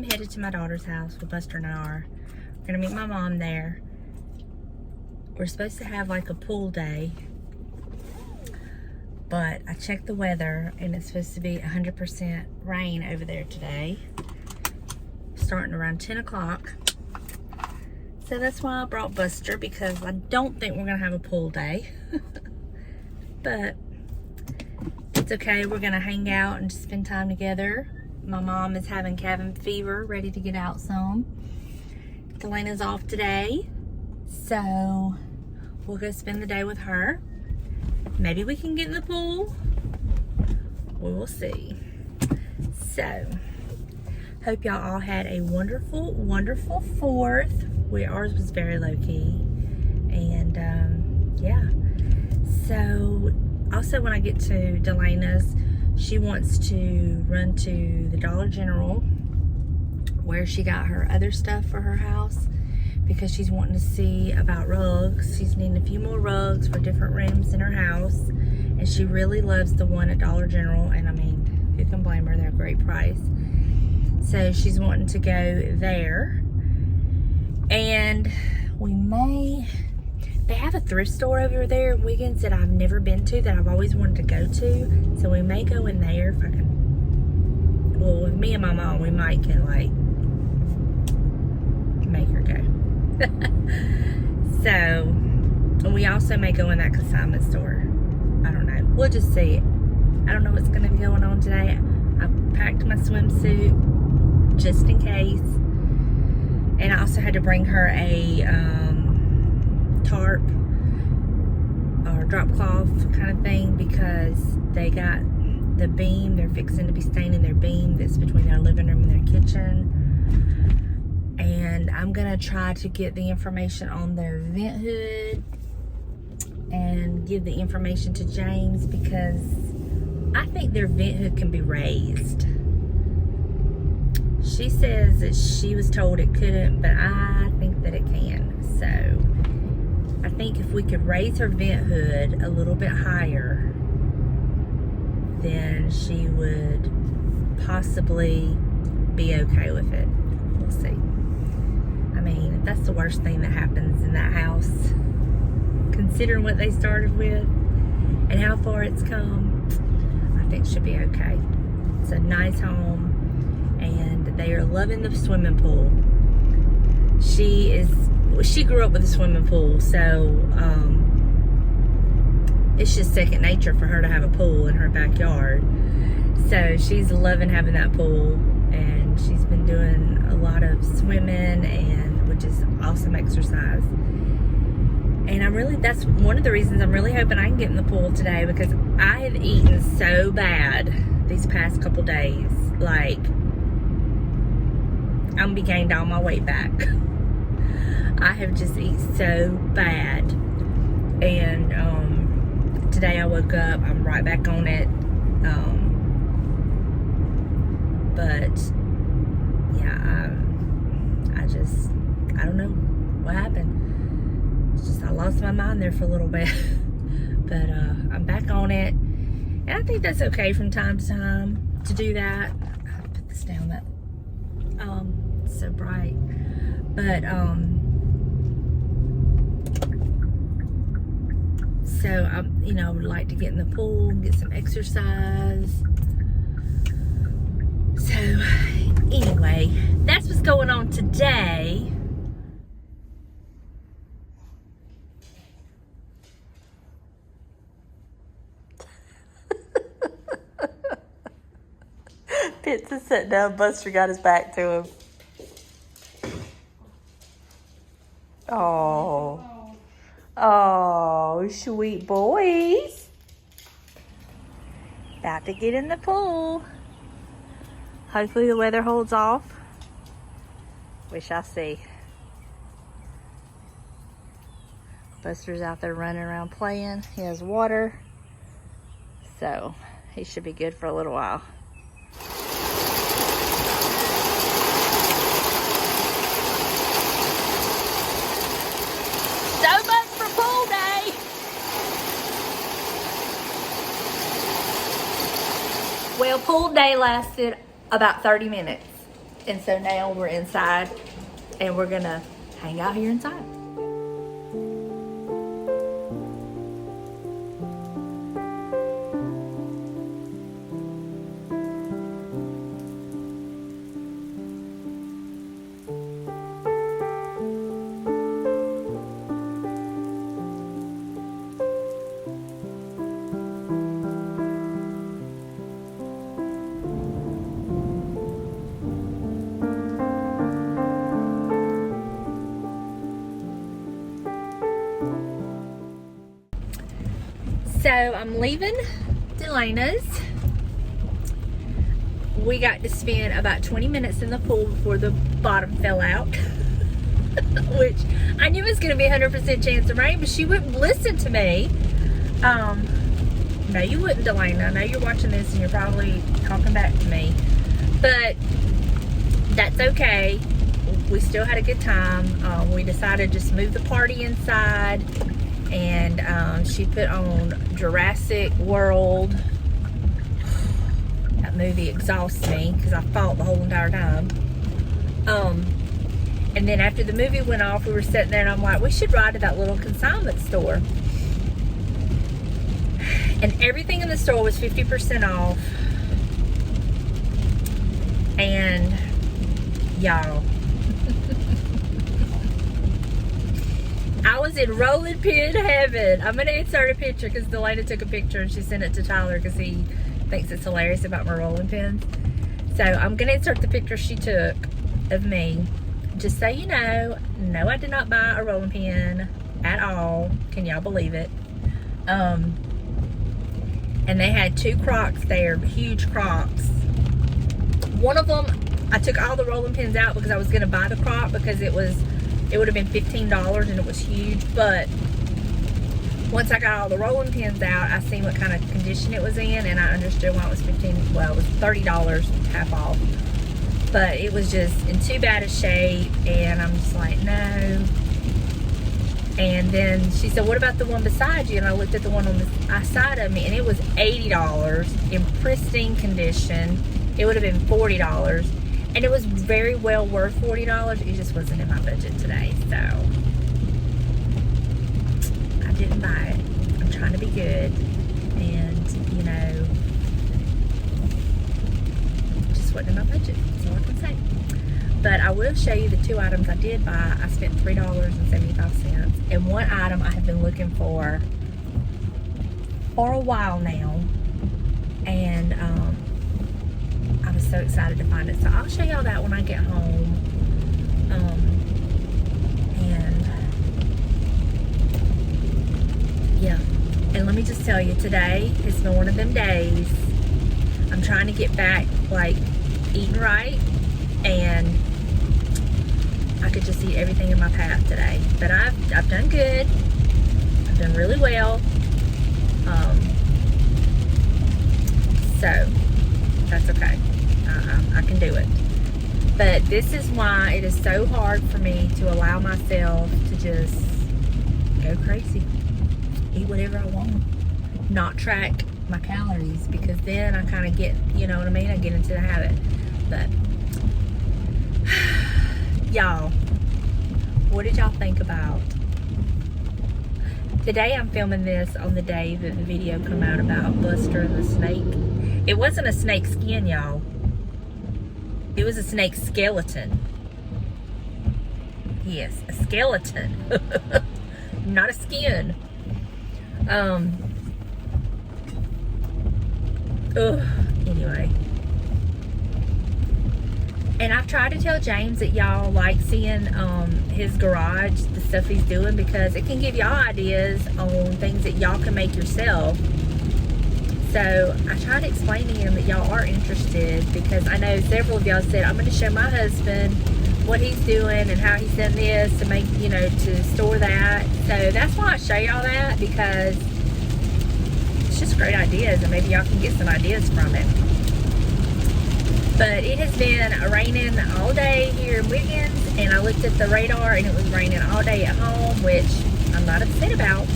headed to my daughter's house. Well, Buster and I are. We're gonna meet my mom there. We're supposed to have like a pool day, but I checked the weather and it's supposed to be 100% rain over there today, starting around 10 o'clock. So that's why I brought Buster, because I don't think we're gonna have a pool day. But it's okay, we're gonna hang out and just spend time together. My mom is having cabin fever, ready to get out some. Delana's off today, so we'll go spend the day with her. Maybe we can get in the pool. We will see. So, hope y'all all had a wonderful, wonderful 4th. Ours was very low-key. And, yeah. So, also when I get to Delana's, she wants to run to the Dollar General where she got her other stuff for her house, because she's wanting to see about rugs. She's needing a few more rugs for different rooms in her house, and she really loves the one at Dollar General, and I mean, who can blame her? They're a great price. So she's wanting to go there, and they have a thrift store over there in Wiggins that I've never been to, that I've always wanted to go to, so we may go in there if I can. Well, with me and my mom, we might can like make her go. So, and we also may go in that consignment store. I don't know. We'll just see. I don't know what's going to be going on today. I packed my swimsuit just in case. And I also had to bring her a tarp or drop cloth kind of thing, because they got the beam. They're fixing to be staining their beam that's between their living room and their kitchen. And I'm gonna try to get the information on their vent hood and give the information to James, because I think their vent hood can be raised. She says that she was told it couldn't, but I think that it can. So I think if we could raise her vent hood a little bit higher, then she would possibly be okay with it. We'll see. I mean, if that's the worst thing that happens in that house, considering what they started with and how far it's come, I think it should be okay. It's a nice home, and they are loving the swimming pool. She grew up with a swimming pool, so it's just second nature for her to have a pool in her backyard. So she's loving having that pool, and she's been doing a lot of swimming, and which is awesome exercise. And that's one of the reasons I'm really hoping I can get in the pool today, because I have eaten so bad these past couple days. Like, I'm gonna be gained all my weight back. I have just eaten so bad. And today I woke up, I'm right back on it. But yeah, I don't know what happened. It's just I lost my mind there for a little bit. But I'm back on it, and I think that's okay from time to time to do that. I'll put this down, that it's so bright. But so I would like to get in the pool and get some exercise. So anyway, that's what's going on today. Pitts is sitting down. Buster got his back to him. Oh, sweet boys. About to get in the pool. Hopefully the weather holds off. We shall see. Buster's out there running around playing. He has water, so he should be good for a little while. So much for pool day. Well, pool day lasted about 30 minutes. And so now we're inside and we're gonna hang out here inside. So I'm leaving Delana's. We got to spend about 20 minutes in the pool before the bottom fell out. Which I knew it was going to be 100% chance of rain, but she wouldn't listen to me. No, you wouldn't, Delana. I know you're watching this and you're probably talking back to me. But that's okay. We still had a good time. We decided to just move the party inside. And she put on Jurassic World. That movie exhausts me because I fought the whole entire time. And then after the movie went off, we were sitting there and I'm like, we should ride to that little consignment store. And everything in the store was 50% off. And y'all, I was in rolling pin heaven. I'm going to insert a picture because Delana took a picture and she sent it to Tyler because he thinks it's hilarious about my rolling pins. So I'm going to insert the picture she took of me. Just so you know, no, I did not buy a rolling pin at all. Can y'all believe it? And they had 2 Crocs there, huge Crocs. One of them, I took all the rolling pins out because I was going to buy the Croc because it would have been $15 and it was huge. But once I got all the rolling pins out, I seen what kind of condition it was in, and I understood why it was it was $30 half off. But it was just in too bad a shape, and I'm just like, no. And then she said, what about the one beside you? And I looked at the one on the side of me, and it was $80 in pristine condition. It would have been $40. And it was very well worth $40. It just wasn't in my budget today, so I didn't buy it. I'm trying to be good, and you know, it just wasn't in my budget. That's all I can say. But I will show you the 2 items I did buy. I spent $3.75, and one item I have been looking for a while now, and I was so excited to find it. So I'll show y'all that when I get home. And yeah, and let me just tell you, today has been one of them days. I'm trying to get back, like, eating right, and I could just eat everything in my path today. But I've done good. I've done really well. So that's okay. I can do it. But this is why it is so hard for me to allow myself to just go crazy. Eat whatever I want. Not track my calories, because then I kind of get, you know what I mean? I get into the habit. But y'all, what did y'all think about the day I'm filming this, on the day that the video come out about Buster and the snake? It wasn't a snake skin, y'all. It was a snake skeleton. Yes, a skeleton. Not a skin. Anyway. And I've tried to tell James that y'all like seeing his garage, the stuff he's doing, because it can give y'all ideas on things that y'all can make yourself. So I try to explain to him that y'all are interested, because I know several of y'all said, I'm going to show my husband what he's doing and how he's done this to make, you know, to store that. So that's why I show y'all that, because it's just great ideas, and maybe y'all can get some ideas from it. But it has been raining all day here in Wiggins, and I looked at the radar and it was raining all day at home, which I'm not upset about.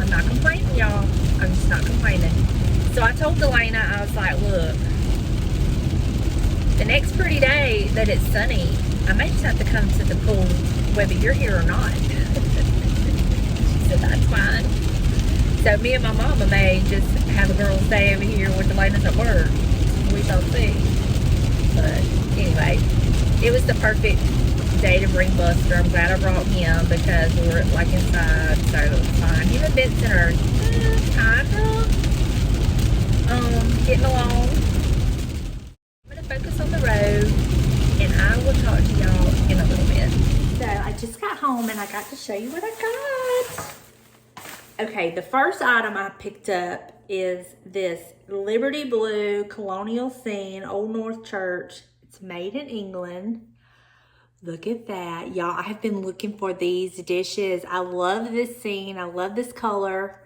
I'm not complaining, y'all. I'm just not complaining. So I told Delana, I was like, look, The next pretty day that it's sunny, I may just have to come to the pool whether you're here or not. So that's fine. So me and my mama may just have a girls' day over here with the ladies at work. We shall see. But anyway, it was the perfect day to bring Buster. I'm glad I brought him because we were like inside, so it was fine. Him and Benson are getting along. I'm gonna focus on the road, and I will talk to y'all in a little bit. So I just got home and I got to show you what I got. Okay, the first item I picked up is this Liberty Blue Colonial Scene Old North Church. It's made in England. Look at that. Y'all, I have been looking for these dishes. I love this scene. I love this color.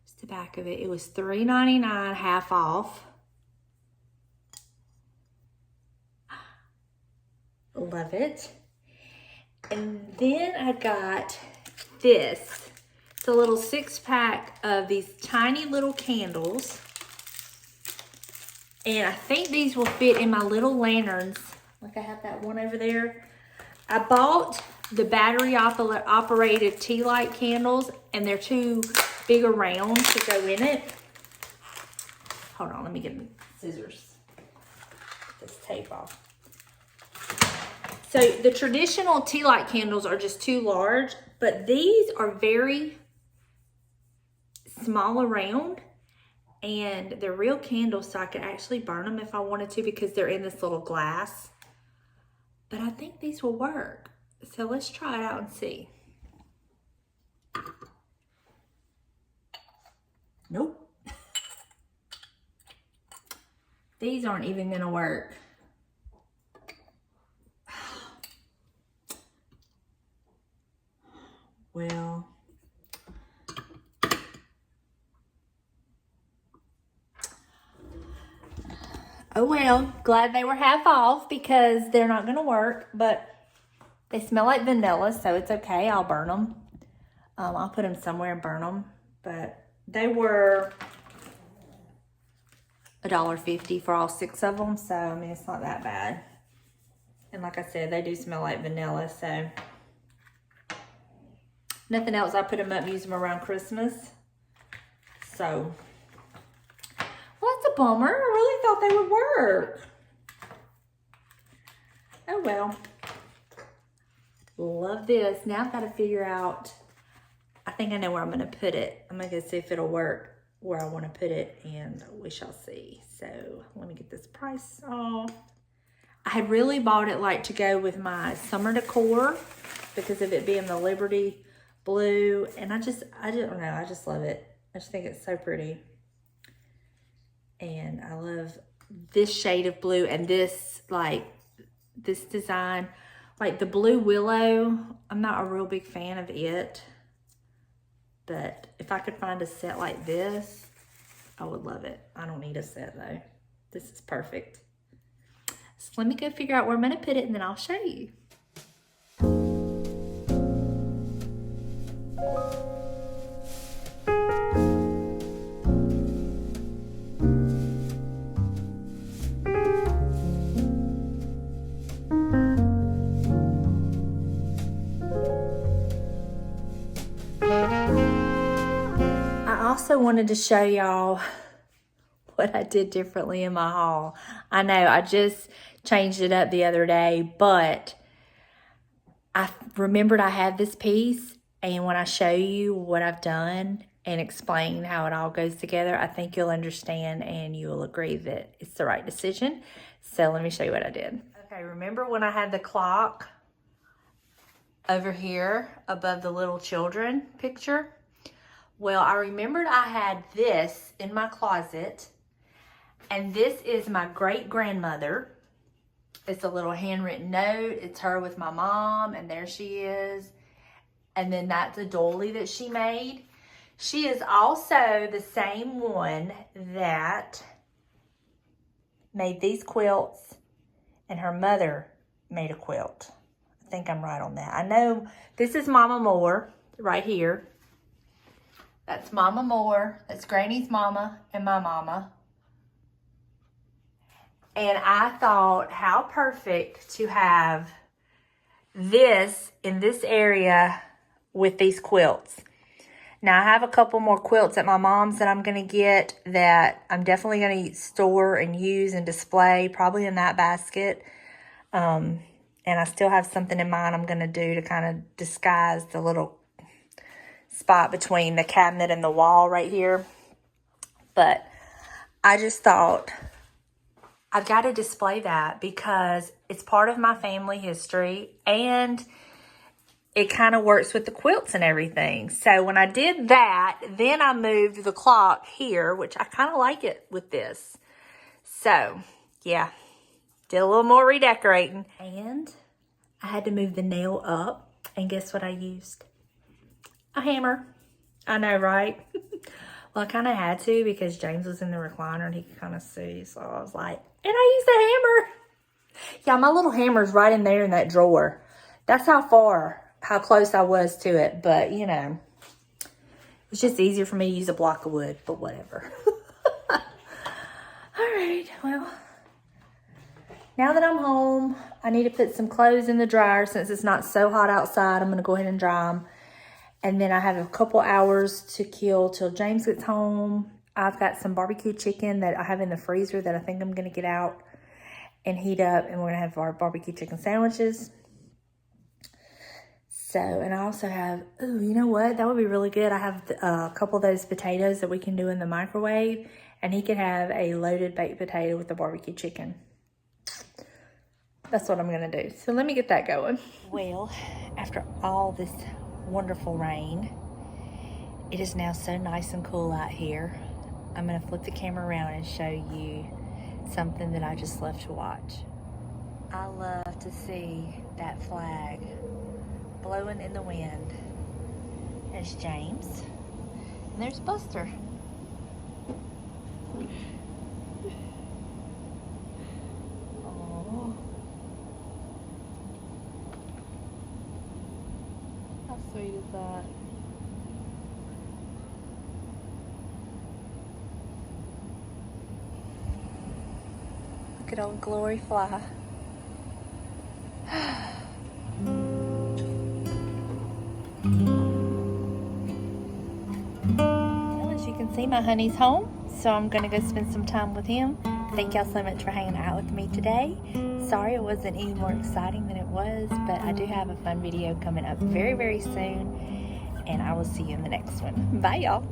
Just the back of it. It was $3.99, half off. Love it. And then I got this. It's a little 6-pack of these tiny little candles. And I think these will fit in my little lanterns. Like I have that one over there. I bought the battery operated tea light candles, and they're too big around to go in it. Hold on, let me get the scissors. Get this tape off. So the traditional tea light candles are just too large, but these are very small around, and they're real candles, so I could actually burn them if I wanted to because they're in this little glass. But I think these will work. So let's try it out and see. Nope. These aren't even gonna work. Well, oh well, glad they were half off because they're not gonna work, but they smell like vanilla, so it's okay. I'll burn them. I'll put them somewhere and burn them, but they were $1.50 for all 6 of them, so I mean, it's not that bad. And like I said, they do smell like vanilla, so nothing else. I put them up, use them around Christmas. So, well, that's a bummer. I really thought they would work. Oh, well. Love this. Now I've got to figure out, I think I know where I'm going to put it. I'm going to go see if it'll work where I want to put it, and we shall see. So, let me get this price off. I had really bought it like to go with my summer decor because of it being the Liberty Blue, and I don't know, I just love it. I just think it's so pretty. And I love this shade of blue and this, like, this design. Like the blue willow, I'm not a real big fan of it. But if I could find a set like this, I would love it. I don't need a set though. This is perfect. So let me go figure out where I'm going to put it, and then I'll show you. I also wanted to show y'all what I did differently in my haul. I know I just changed it up the other day, but I remembered I had this piece, and when I show you what I've done and explain how it all goes together, I think you'll understand and you will agree that it's the right decision. So let me show you what I did. Okay, remember when I had the clock over here above the little children picture? Well, I remembered I had this in my closet, and this is my great-grandmother. It's a little handwritten note. It's her with my mom, and there she is. And then that's a doily that she made. She is also the same one that made these quilts, and her mother made a quilt. I think I'm right on that. I know this is Mama Moore right here. That's Mama Moore. That's Granny's mama and my mama. And I thought, how perfect to have this in this area with these quilts. Now, I have a couple more quilts at my mom's that I'm going to get that I'm definitely going to store and use and display, probably in that basket. And I still have something in mind I'm going to do to kind of disguise the little spot between the cabinet and the wall right here. But I just thought I've got to display that because it's part of my family history and it kind of works with the quilts and everything. So when I did that, then I moved the clock here, which I kind of like it with this. So, yeah, did a little more redecorating. And I had to move the nail up. And guess what I used? A hammer. I know, right? Well, I kind of had to because James was in the recliner and he could kind of see. So I was like, and I used a hammer. Yeah, my little hammer's right in there in that drawer. That's how close I was to it. But, you know, it's just easier for me to use a block of wood, but whatever. All right, well, now that I'm home, I need to put some clothes in the dryer since it's not so hot outside. I'm going to go ahead and dry them. And then I have a couple hours to kill till James gets home. I've got some barbecue chicken that I have in the freezer that I think I'm going to get out and heat up. And we're going to have our barbecue chicken sandwiches. So, and I also have, ooh, you know what? That would be really good. I have a couple of those potatoes that we can do in the microwave. And he could have a loaded baked potato with the barbecue chicken. That's what I'm going to do. So let me get that going. Well, after all this wonderful rain, it is now so nice and cool out here. I'm going to flip the camera around and show you something that I just love to watch. I love to see that flag blowing in the wind. There's James and there's Buster. Oh, how sweet is that? Look at old Glory fly. Well, as you can see, my honey's home, so I'm gonna go spend some time with him. Thank y'all so much for hanging out with me today. Sorry it wasn't any more exciting than it was, but I do have a fun video coming up very, very soon, and I will see you in the next one. Bye, y'all.